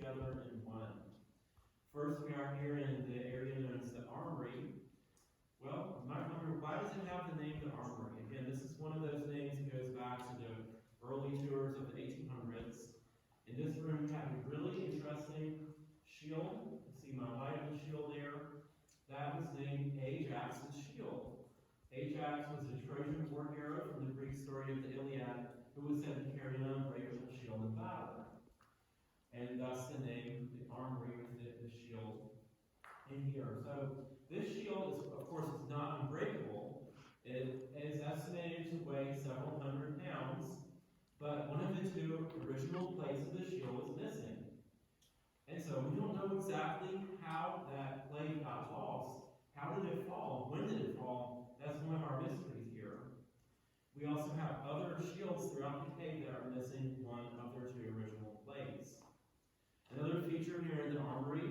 together in one. First, we are here in the area known as the Armory. Well, you might wonder, why does it have the name the Armory? Again, this is one of those names that goes back to the early tours of the 1800s. In this room, we have a really interesting shield. You see my light on the shield there. That was named Ajax's shield. Ajax was a Trojan war hero from the Greek story of the Iliad, who was said to carry an unbreakable shield in battle. And thus the name, the Armory, with the shield in here. So this shield, of course, is not unbreakable. It is estimated to weigh several hundred pounds, but one of the two original plates of the shield is missing. And so we don't know exactly how that plate got lost. How did it fall? When did it fall? That's one of our mysteries here. We also have other shields throughout the cave that are missing one of their two original plates. Another feature here in the Armory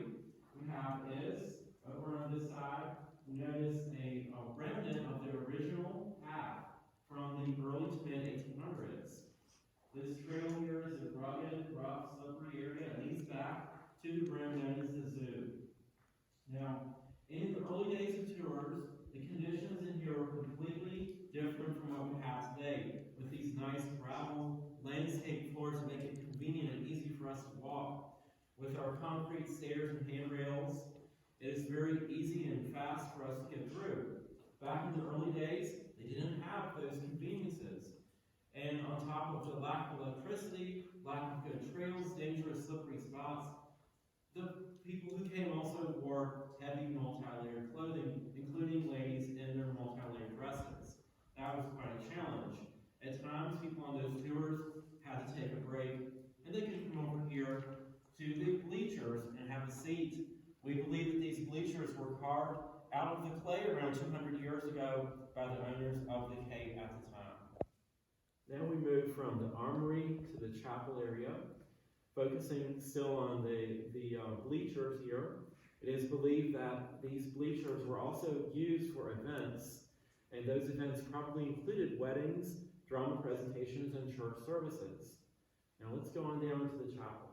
we have is, over on this side, we notice a remnant of the original path from the early to mid-1800s. This trail here is a rugged, rough, slippery area that leads back to the rim known as the zoo. Now, in the early days of tours, the conditions in here were completely different from what we have today, with these nice gravel landscape floors that make it convenient and easy for us to walk. With our concrete stairs and handrails, it is very easy and fast for us to get through. Back in the early days, they didn't have those conveniences. And on top of the lack of electricity, lack of good trails, dangerous slippery spots, the people who came also wore heavy multi-layered clothing, including ladies in their multi-layered dresses. That was quite a challenge. At times, people on those tours had to take a break, and they could come over here to the bleachers and have a seat. We believe that these bleachers were carved out of the clay around 200 years ago by the owners of the cave at the time. Now we move from the Armory to the chapel area, focusing still on the bleachers here. It is believed that these bleachers were also used for events, and those events probably included weddings, drama presentations, and church services. Now let's go on down to the chapel.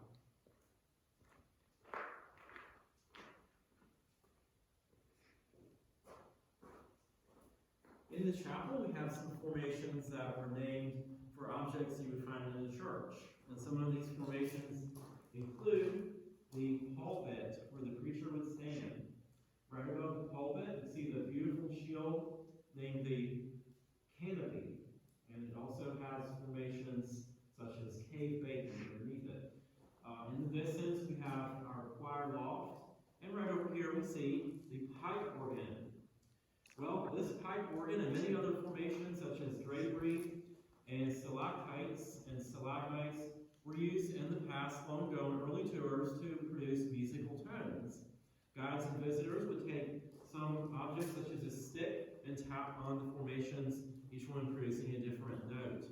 In the chapel, we have some formations that were named for objects you would find in the church. And some of these formations include the pulpit, where the preacher would stand. Right above the pulpit, you see the beautiful shield named the canopy. And it also has formations such as cave bacon underneath it. In the distance, we have our choir loft. And right over here, we see the pipe organ. Well, this pipe organ and many other formations such as drapery and stalactites and stalagmites were used in the past long ago in early tours to produce musical tones. Guides and visitors would take some objects such as a stick and tap on the formations, each one producing a different note.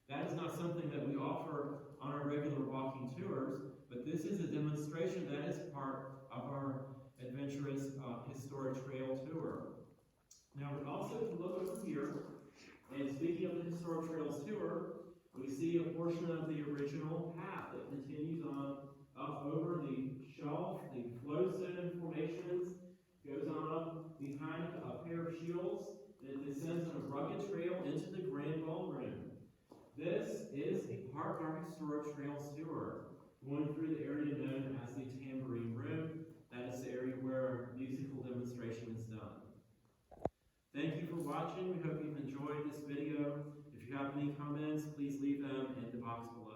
That is not something that we offer on our regular walking tours, but this is a demonstration that is part of our adventurous historic trail tour. Now, we also can look over here, and speaking of the Historic Trails Tour, we see a portion of the original path that continues on up over the shelf, the flowstone formations, goes on up behind a pair of shields that descends on a rugged trail into the Grand Ballroom. This is a part of our Historic Trails Tour, going through the area known as the Tambourine Room. That is the area where musical demonstration is done. Thank you for watching. We hope you've enjoyed this video. If you have any comments, please leave them in the box below.